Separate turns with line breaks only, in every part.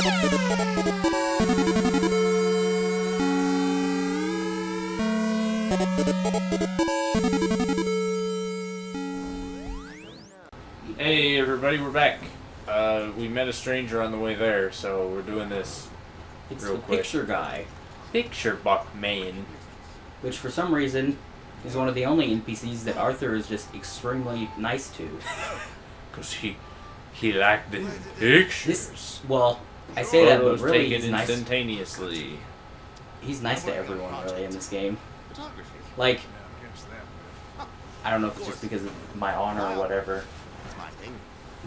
Hey everybody, we're back. We met a stranger on the way there, so we're doing this
It's
real
the
quick.
picture guy,
Picture Buck Man.
which for some reason is one of the only NPCs that Arthur is just extremely nice to.
Cause he liked the pictures.
I say that, but
Photos
really
taken
he's nice.
instantaneously.
He's nice to everyone, really, in this game. Like, I don't know if it's just because of my honor or whatever,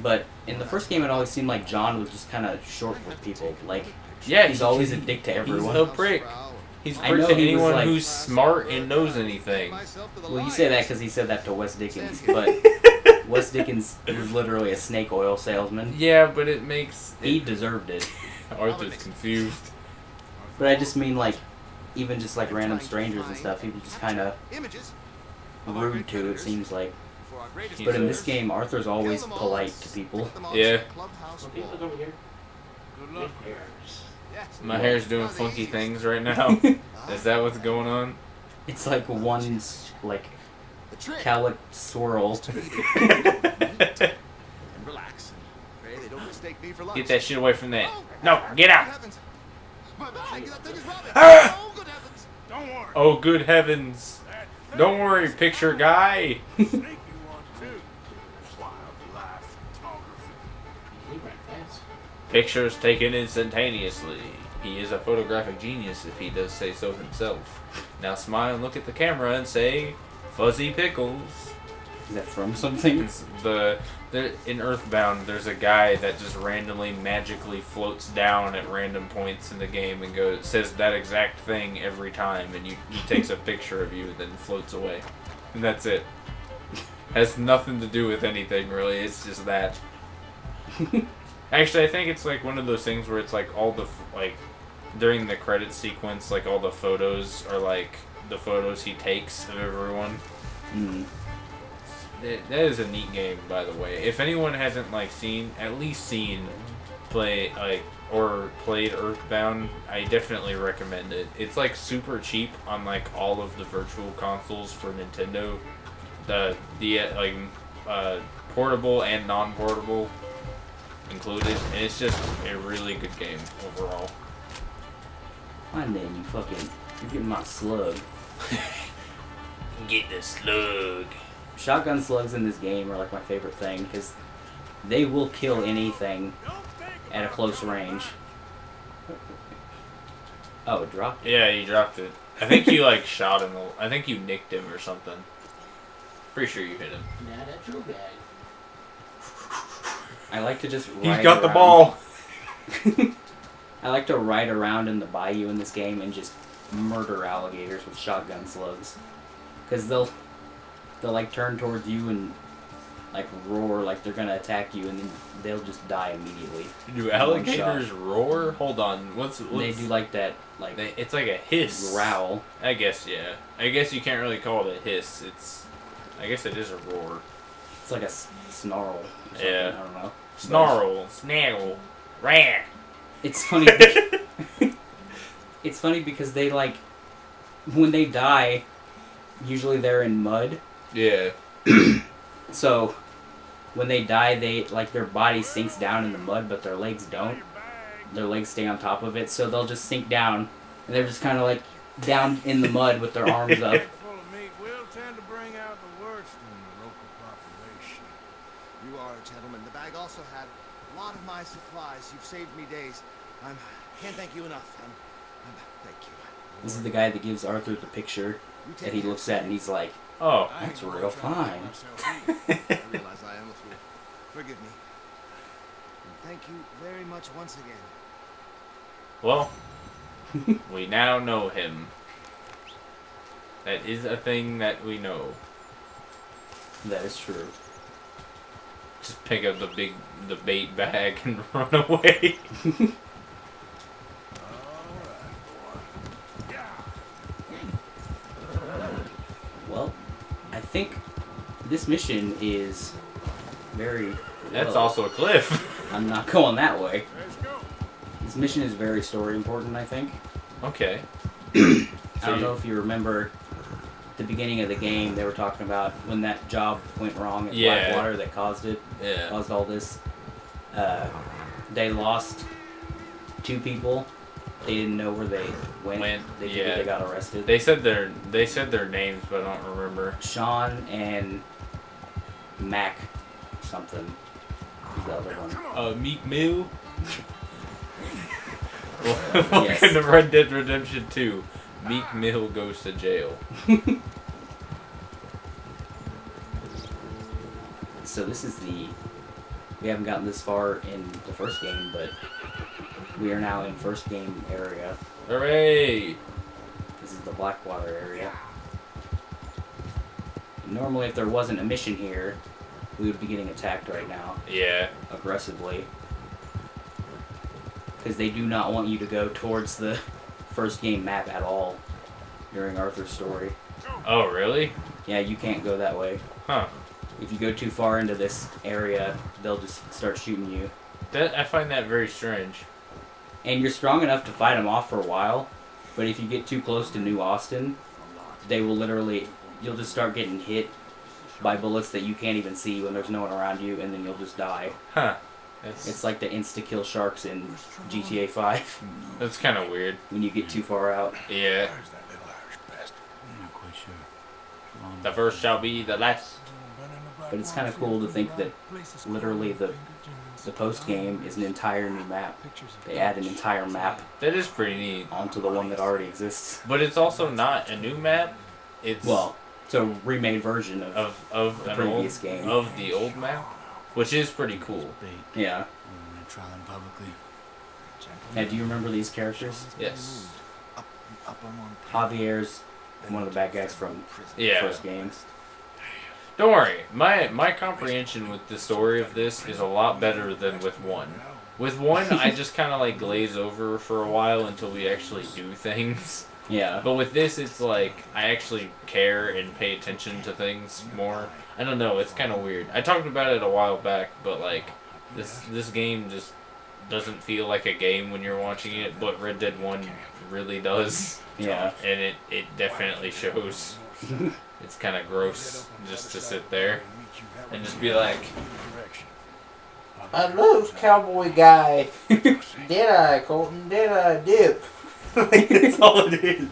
but in the first game it always seemed like John was just kind of short with people. Like,
Yeah,
he's always a dick to everyone.
He's a prick. He's a
I
prick
know
to
he was
anyone
like-
who's smart and knows anything.
Well, you say that because he said that to Wes Dickens, but Wes Dickens was literally a snake oil salesman.
Yeah, but it makes...
He deserved it.
Arthur's confused.
But I just mean, like, even just like random strangers and stuff, he was just kind of rude to, it seems like. But in this game, Arthur's always polite to people.
Yeah. My hair's doing funky things right now. Is that what's going on?
It's like one, like, cowlick swirl.
Get that shit away from that. No, get out! Oh, good heavens. Don't worry, picture guy. Pictures taken instantaneously. He is a photographic genius if he does say so himself. Now smile and look at the camera and say, Fuzzy Pickles.
Is that from something?
It's in Earthbound, there's a guy that just randomly, magically floats down at random points in the game and says that exact thing every time, and he takes a picture of you and then floats away. And that's it. Has nothing to do with anything, really. It's just that. Actually, I think it's like one of those things where it's like all the, during the credit sequence, like all the photos are like the photos he takes of everyone.
Mm.
That is a neat game, by the way. If anyone hasn't at least seen or played Earthbound, I definitely recommend it. It's like super cheap on like all of the virtual consoles for Nintendo, the portable and non-portable included, and it's just a really good game overall.
Fine then, you're getting my slug.
Get the slug.
Shotgun slugs in this game are like my favorite thing because they will kill anything at a close range. Oh, it dropped it.
Yeah, you dropped it. I think you shot him. I think you nicked him or something. Pretty sure you hit him.
Nah, that's your guy.
I like to just ride
He's got the
around.
ball.
I like to ride around in the bayou in this game and just murder alligators with shotgun slugs. Because they'll turn towards you and roar like they're gonna attack you, and then they'll just die immediately.
Do alligators roar? Hold on. What's
They do that
it's like a hiss.
growl.
I guess, yeah. I guess you can't really call it a hiss. I guess it is a roar.
It's like a snarl. Or something.
Yeah.
I don't know.
Snarl, snaggle, rah.
It's funny. It's funny because they when they die, usually they're in mud.
Yeah.
So when they die, their body sinks down in the mud, but their legs don't. Their legs stay on top of it, so they'll just sink down, and they're just kind of down in the mud with their arms up.
Full of meat will tend to bring out the worst in the local population.
You are a gentleman. The bag also had a lot of my supplies. You've saved me days. Can't thank you enough. Thank you.
This is the guy that gives Arthur the picture that he looks at, and he's like,
Oh.
"That's real fine."
I realize I am a fool. Forgive me. And thank you very much once again.
Well, we now know him. That is a thing that we know.
That is true.
Just pick up the bait bag and run away.
Well, I think this mission is very...
That's
low.
also a cliff.
I'm not going that way. This mission is very story important, I think.
Okay.
I don't know if you remember the beginning of the game, they were talking about when that job went wrong at Blackwater that caused it.
Yeah.
Caused all this. They lost 2 people. They didn't know where they went. They figured they got arrested.
They said their names, but I don't remember.
Sean and Mac something. Who's the other one?
Meek Mill.
Yes.
Welcome to Red Dead Redemption 2. Meek Mill goes to jail.
So this is the... We haven't gotten this far in the first game, but we are now in first game area.
Hooray!
This is the Blackwater area. Normally, if there wasn't a mission here, we would be getting attacked right now.
Yeah.
Aggressively. Because they do not want you to go towards the first game map at all during Arthur's story.
Oh, really?
Yeah, you can't go that way.
Huh.
If you go too far into this area, they'll just start shooting you.
I find that very strange.
And you're strong enough to fight them off for a while, but if you get too close to New Austin, they will literally... You'll just start getting hit by bullets that you can't even see when there's no one around you, and then you'll just die.
Huh.
It's like the insta-kill sharks in GTA 5.
That's kind of weird.
When you get too far out.
Yeah.
Where's that little Irish bastard? I'm not quite sure.
The first shall be the last.
But it's kind of cool to think that literally the post-game is an entire new map. They add an entire map
That is pretty neat.
onto the one that already exists.
But it's also not a new map. It's
Well, it's a remade version
of
the
an
previous
old
game.
of the old map, which is pretty cool.
Yeah.
I'm gonna trial him publicly.
Now, do you remember these characters?
Yes.
Up on one.
Javier's one of the bad guys from the
Yeah.
first game.
Don't worry. My comprehension with the story of this is a lot better than with 1. With 1, I just kind of like glaze over for a while until we actually do things.
Yeah.
But with this, it's like I actually care and pay attention to things more. I don't know. It's kind of weird. I talked about it a while back, but like this game just doesn't feel like a game when you're watching it. But Red Dead 1 really does.
Yeah.
And it definitely shows. It's kind of gross just to sit there and just be like,
I love cowboy guy. Did I, Colton? Did I dip? Like, that's all it is.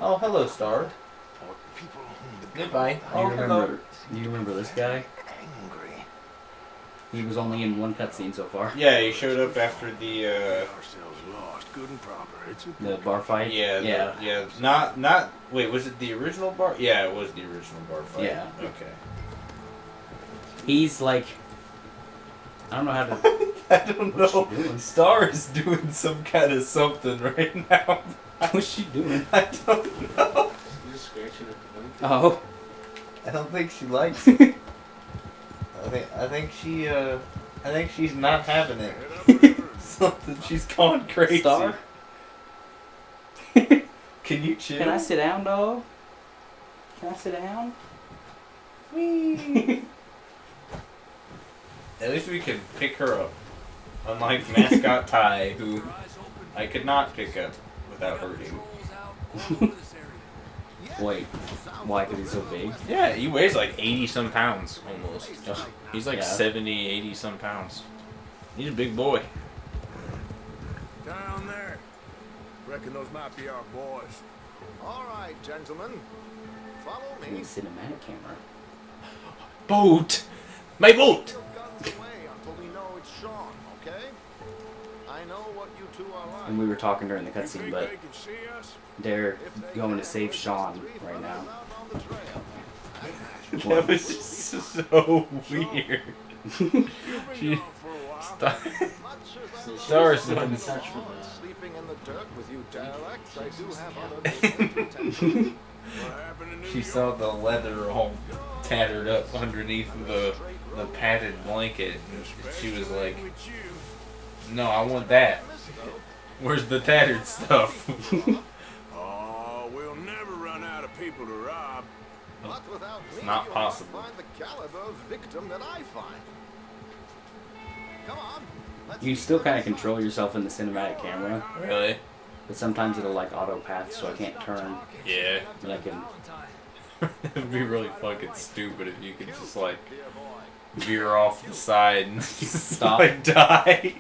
Oh, hello, Star. Goodbye.
Do
Oh, hello.
you remember this guy? He was only in one cutscene so far.
Yeah, he showed up after the,
Ourselves lost, good and proper. It's a
The bar fight?
yeah. Not, wait, was it the original bar? Yeah, it was the original bar fight.
Yeah.
Okay.
He's like... I don't know how to...
I don't
What's
know.
she doing?
Star is doing some kind of something right now.
What's she doing?
I don't know.
Oh.
I don't think she likes it. I think she's not having it. Something, she's gone crazy.
Star?
Can you chill?
Can I sit down, dog? Can I sit down?
Whee! At least we can pick her up. Unlike mascot Ty, who I could not pick up without hurting.
Wait. Why? Because he's so big?
yeah, he weighs like 80 some pounds almost. He's like
Yeah.
70, 80 some pounds. He's a big boy.
down there. Reckon those might be our boys.
All right, gentlemen. Follow
In
me.
the cinematic camera.
Boat! My boat!
Your guns away until we know it's Sean, okay? I know what you two are like.
And we were talking during the
You
cutscene,
think
but
they can see us?
they're
If they
going to
can,
save
we're just
Sean
3
right now.
fellas out on the trail.
That was just so weird.
You've been
She-
gone for a while.
Star-
Much as I
Stars
love
on
sleeping in the dirt with you derelicts, I do have other business to tend to.
What happened in New
She
York?
saw the leather all
tattered up underneath the padded blanket. And she was like,
Especially with you.
no, I want that. Where's the tattered stuff?
Oh, we'll never run out of people to rob.
But without me,
not
you'll
possible.
not find the caliber of victim that I find. Come on,
You still kind of control yourself in the cinematic camera,
Really?
but sometimes it'll like auto path, so I can't turn.
Yeah.
But I can.
It'd be really fucking stupid if you could just like veer off the side and
Stop.
like die.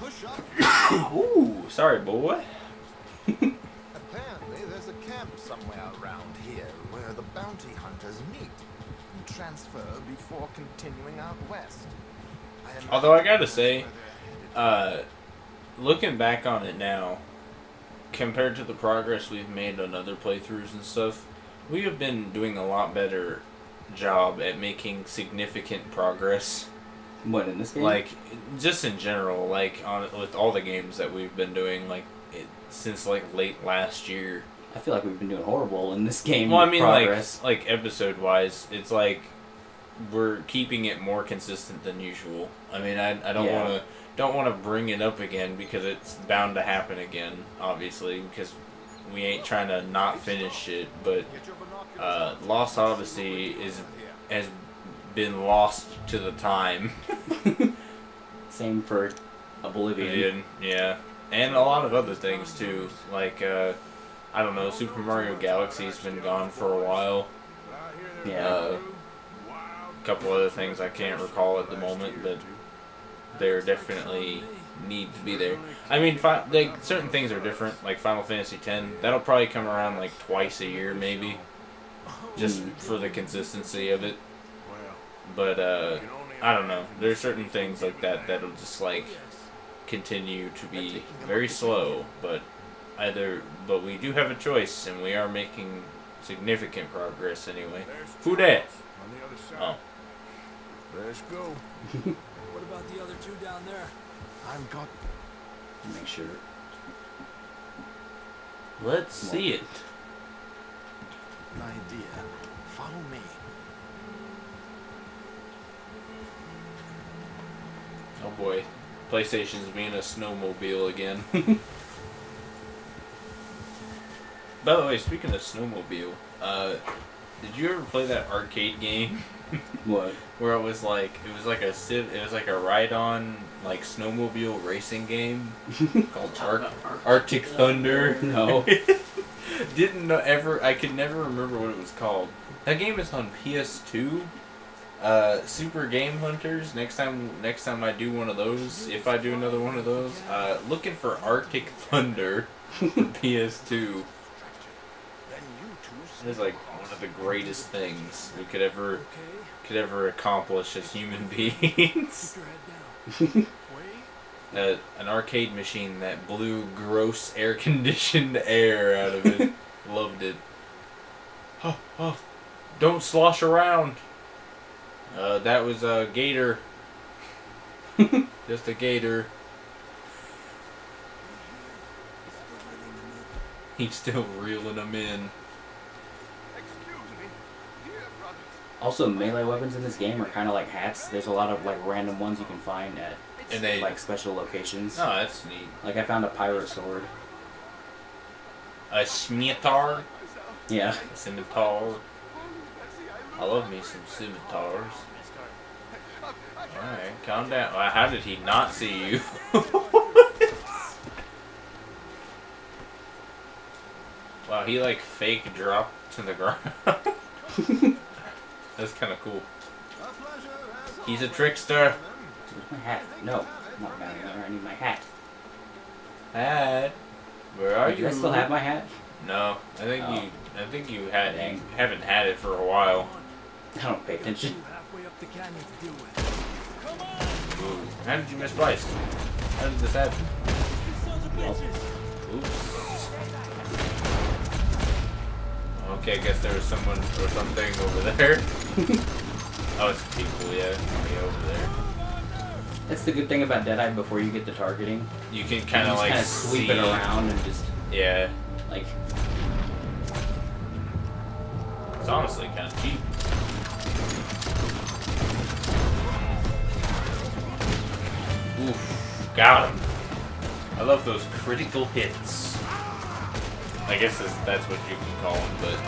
Push up.
Ooh, sorry, boy.
Apparently, there's a camp somewhere around here where the bounty hunters meet and transfer before continuing out west.
Although I gotta say, looking back on it now, compared to the progress we've made on other playthroughs and stuff, we have been doing a lot better job at making significant progress.
What, in this game?
Like, just in general, like with all the games that we've been doing, like since like late last year.
I feel like we've been doing horrible in this game.
Well, I
with
mean,
progress.
like episode wise, it's like we're keeping it more consistent than usual. I mean, I don't want to bring it up again because it's bound to happen again, obviously, because we ain't trying to not finish it. But Lost Odyssey has been lost to the time.
Same for Oblivion.
Yeah, and a lot of other things too. Like I don't know, Super Mario Galaxy's been gone for a while.
Yeah.
A couple other things I can't recall at the moment, but they're definitely need to be there. I mean, like certain things are different. Like Final Fantasy X, that'll probably come around like twice a year, maybe, just for the consistency of it. But I don't know. There's certain things like that that'll just like continue to be very slow, but we do have a choice, and we are making significant progress anyway. Who dat? Oh.
Let's go.
What about the other two down there?
I've got
Make sure.
Let's see it.
an idea. Follow me.
Oh boy. PlayStation's being a snowmobile again. By the way, speaking of snowmobile, did you ever play that arcade game?
What?
Where it was like a ride-on like snowmobile racing game called Arctic Thunder.
No.
I could never remember what it was called. That game is on PS2. Super Game Hunters. Next time I do one of those, if I do another one of those, looking for Arctic Thunder for PS2. It is like one of the greatest things we could ever accomplish as human beings. An arcade machine that blew gross air-conditioned air out of it. Loved it. Oh, don't slosh around. That was a gator. Just a gator. He's still reeling them in.
Also, melee weapons in this game are kind of like hats. There's a lot of like random ones you can find at like special locations.
Oh, that's neat.
Like I found a pirate sword.
A scimitar.
Yeah.
A scimitar. I love me some scimitars. Alright, calm down. How did he not see you? Wow, he like fake dropped to the ground. That's kind of cool. He's a trickster.
Where's my hat? No, not down there. I need my hat.
Hat. Where are
Do
you?
I still have my hat?
No, I think you had
Dang.
haven't had it for a while.
I don't pay attention.
Halfway up the canyon to deal with.
Ooh, how did you misplace? How did this happen? Oops. Okay, I guess there was someone or something over there. Oh, it's people, yeah. Way over there.
That's the good thing about Deadeye before you get to targeting.
You can kind of like
sweep it around and just
Yeah.
like.
It's honestly kind of cheap. Oof. Got him. I love those critical hits. I guess that's what you can call them, but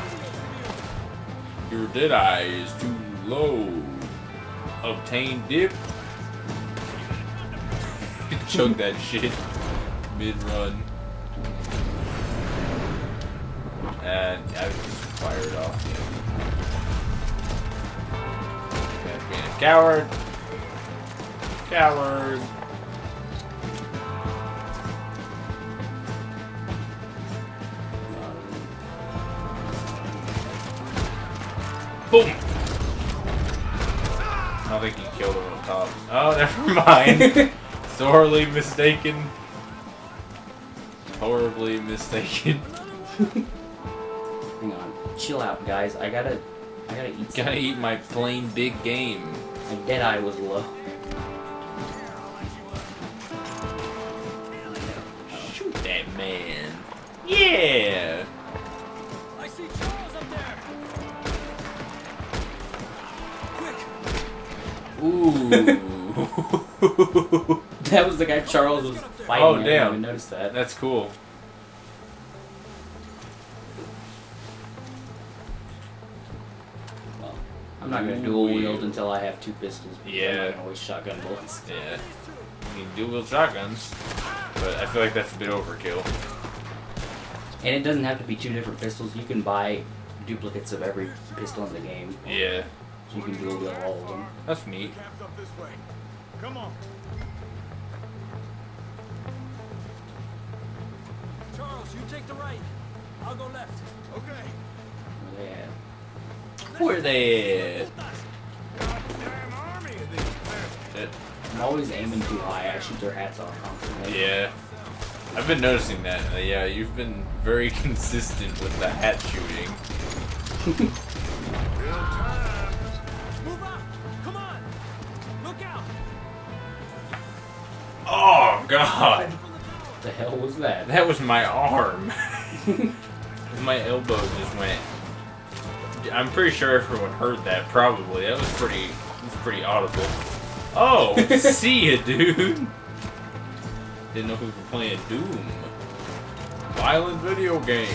your Deadeye is too low. Obtain dip. Chug that shit mid-run. And I was just fired off. Yeah. Being a coward. Coward. Boom! I don't think he killed him on top. Oh, never mind. Sorely mistaken. Horribly mistaken.
Hang on. Chill out, guys. I gotta eat something.
Gotta eat my plain big game.
My deadeye was low.
Shoot that man. Yeah!
I see Charles up there. Quick.
Ooh.
That was the guy Charles was fighting.
Oh,
I
damn.
didn't even notice that.
That's cool.
Well, I'm not gonna dual wield until I have 2 pistols. Because
Yeah.
I'm not gonna waste shotgun bullets.
Yeah. You can dual wield shotguns, but I feel like that's a bit overkill.
And it doesn't have to be 2 different pistols. You can buy duplicates of every pistol in the game.
Yeah.
So you can dual wield all of them.
That's neat.
Cab's up this way. Come on.
Charles, you take the right. I'll go left.
Okay.
Where they at?
Where they at?
Goddamn army of these bastards.
That-
I'm always aiming too high. I shoot their hats off constantly.
Yeah. I've been noticing that. Yeah, you've been very consistent with the hat shooting.
Real time.
Move out. Come on. Look out.
Oh, God.
What the hell was that?
That was my arm. My elbow just went. I'm pretty sure everyone heard that, probably. That was pretty audible. Oh, see ya, dude. Didn't know we were playing Doom. Violent video games.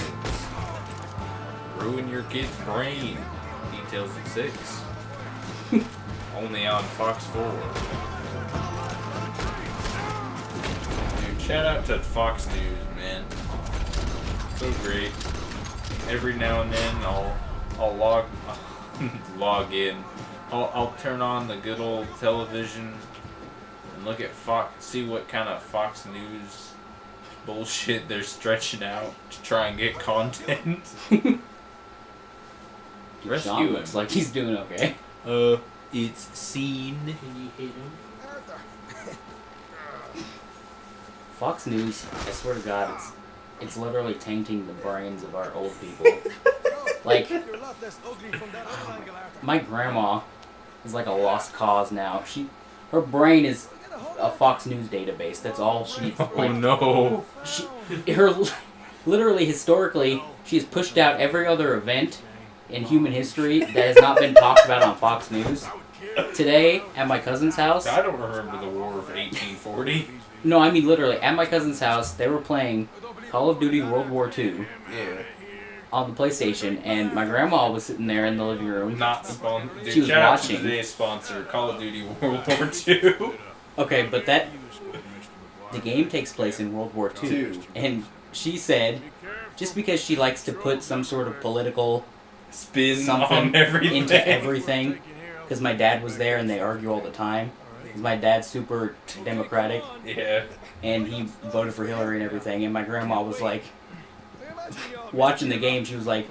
Ruin your kid's brain. Details at 6. Only on Fox 4. Dude, shout out to Fox News, man. So great. Every now and then I'll log in. I'll turn on the good old television and look at Fox, see what kind of Fox News bullshit they're stretching out to try and get content. Rescue
Sean
him.
looks like he's doing okay.
It's seen.
Fox News, I swear to God, it's literally tainting the brains of our old people. Like,
You're a lot less ugly from that other angle, Arthur.
my grandma is like a lost cause now. Her brain is a Fox News database. That's all she.
Oh
Like,
no.
literally historically, she has pushed out every other event in human history that has not been talked about on Fox News. Today, at my cousin's house.
I don't remember the War of 1840.
No, I mean literally, at my cousin's house, they were playing Call of Duty World War II
Yeah.
on the PlayStation, and my grandma was sitting there in the living room.
Not sponsored.
She was
Shout out to
watching.
today's sponsor, Call of Duty World War II.
Okay, but the game takes place in World War II, and she said, just because she likes to put some sort of political
Spin
something
on everything.
into everything, because my dad was there and they argue all the time. 'Cause my dad's super democratic,
Yeah.
and he voted for Hillary and everything, and my grandma was like, watching the game, she was like,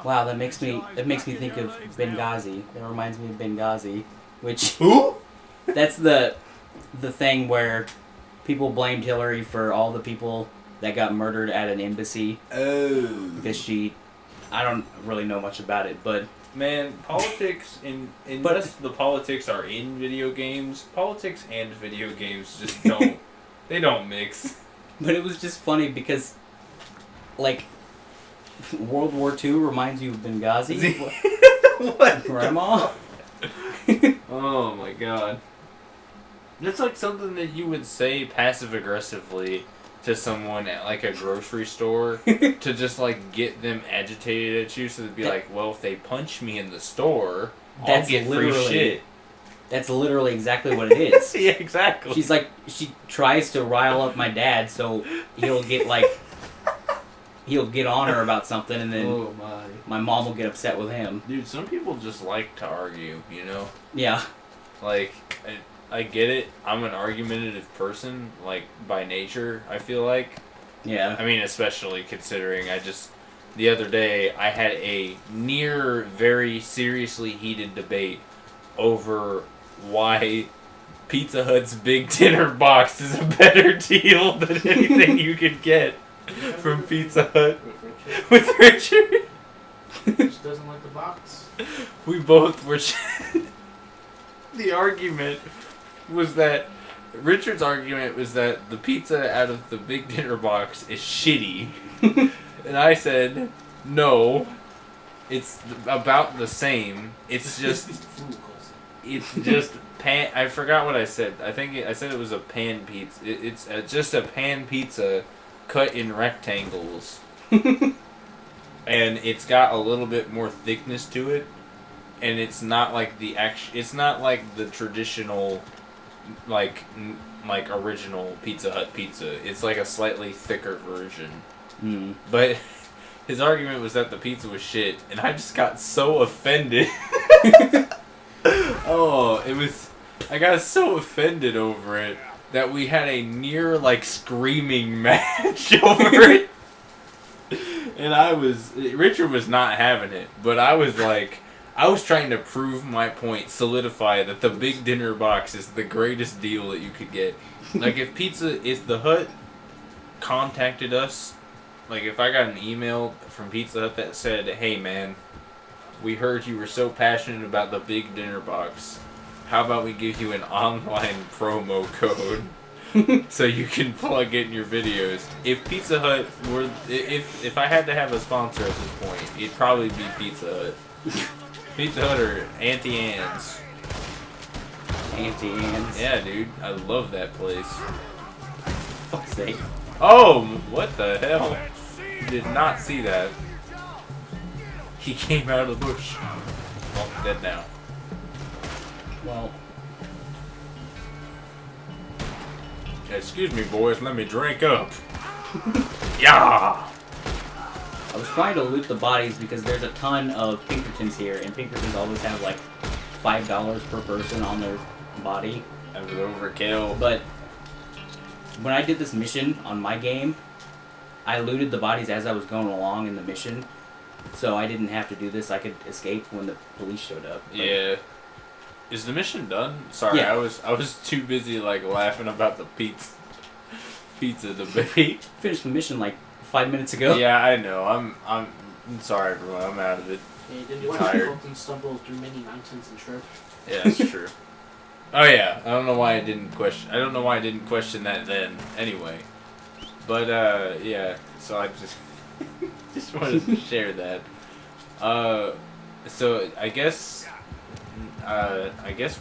wow, that makes me think of Benghazi. That reminds me of Benghazi, which
Who?
that's the thing where people blamed Hillary for all the people that got murdered at an embassy
Oh.
because I don't really know much about it, but
Man, politics unless the politics are in video games, politics and video games just don't they don't mix.
it was just funny because like World War II reminds you of Benghazi.
What?
Grandma?
Oh my god. That's like something that you would say passive aggressively to someone at like a grocery store to just like get them agitated at you, so they'd be like, well, if they punch me in the store, I'll
That's
get free
literally-
shit.
That's literally exactly what it is.
Yeah, exactly.
She's like, she tries to rile up my dad so he'll get on her about something, and then
Oh
my mom will get upset with him.
Dude, some people just like to argue, you know?
Yeah.
Like, I get it. I'm an argumentative person, like, by nature, I feel like.
Yeah.
I mean, especially considering the other day, I had a near very seriously heated debate over why Pizza Hut's Big Dinner Box is a better deal than anything you could get from Pizza Hut with Richard.
Just doesn't like the box.
We both were. The argument was that Richard's argument was that the pizza out of the Big Dinner Box is shitty, and I said no. It's about the same. It's just pan. I forgot what I said. I said it was a pan pizza. It's just a pan pizza cut in rectangles, and it's got a little bit more thickness to it, and it's not like it's not like the traditional, like original Pizza Hut pizza. It's like a slightly thicker version.
Mm.
But his argument was that the pizza was shit, and I just got so offended. I got so offended over it that we had a near, like, screaming match over it. And Richard was not having it, but I was trying to prove my point, solidify that the Big Dinner Box is the greatest deal that you could get. Like, if the Hut contacted us, like, if I got an email from Pizza Hut that said, hey, man, we heard you were so passionate about the Big Dinner Box. How about we give you an online promo code so you can plug in your videos? If Pizza Hut were... If I had to have a sponsor at this point, it'd probably be Pizza Hut. Pizza Hut or Auntie Anne's.
Auntie Anne's.
Yeah, dude. I love that place.
Fuck's sake.
Oh, what the hell? Did not see that. He came out of the bush. Well, dead now.
Well,
excuse me, boys. Let me drink up. Yeah.
I was trying to loot the bodies because there's a ton of Pinkertons here, and Pinkertons always have like $5 per person on their body.
That was overkill.
But when I did this mission on my game, I looted the bodies as I was going along in the mission, so I didn't have to do this. I could escape when the police showed up.
Yeah. Is the mission done? Sorry,
Yeah.
I was too busy like laughing about the pizza debate.
Finished the mission like 5 minutes ago.
Yeah, I know. I'm sorry, everyone. I'm out of it.
Yeah, did you watch
Tired.
Colton stumble through many mountains and trip?
Yeah, that's true. Oh yeah, I don't know why I didn't question that then. Anyway, but yeah. So I just wanted to share that. So I guess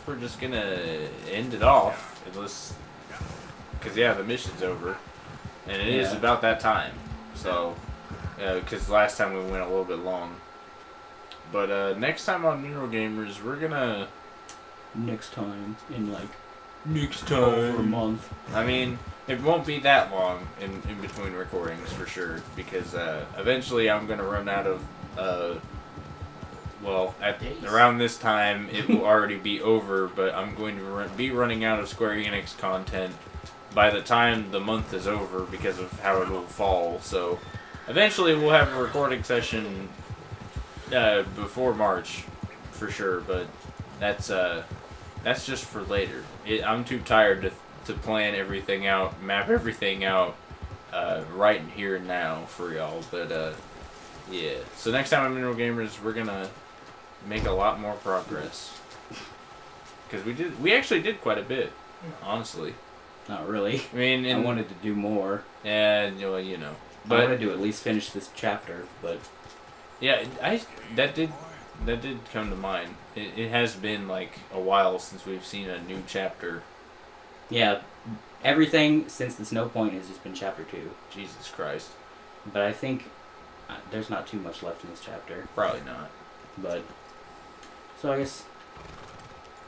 we're just gonna end it off, unless, because yeah, the mission's over, and it is
Yeah.
about that time. So, because last time we went a little bit long. But next time on Mineral Gamers, we're gonna
Next time in like
next
over a month.
I mean, it won't be that long in between recordings for sure, because eventually I'm gonna run out of around this time it will already be over, but I'm going to be running out of Square Enix content by the time the month is over because of how it will fall. So eventually we'll have a recording session before March for sure, but that's just for later. I'm too tired to plan everything out, map everything out right here and now for y'all. But yeah. So next time on Mineral Gamers, we're gonna make a lot more progress, because we actually did quite a bit, honestly.
Not really.
I mean,
I wanted to do more.
and but
I wanted to at least finish this chapter, but
yeah, that did come to mind. It has been like a while since we've seen a new chapter.
yeah, everything since the Snow Point has just been chapter 2.
Jesus Christ.
But I think there's not too much left in this chapter.
Probably not.
But so I guess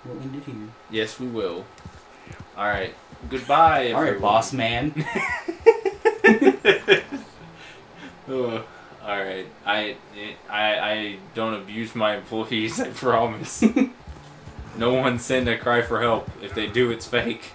We'll end it here.
Yes, we will. All right. Goodbye,
All right,
everyone.
boss man.
Ugh. All right. I don't abuse my employees. I promise. No one send a cry for help. If they do, it's fake.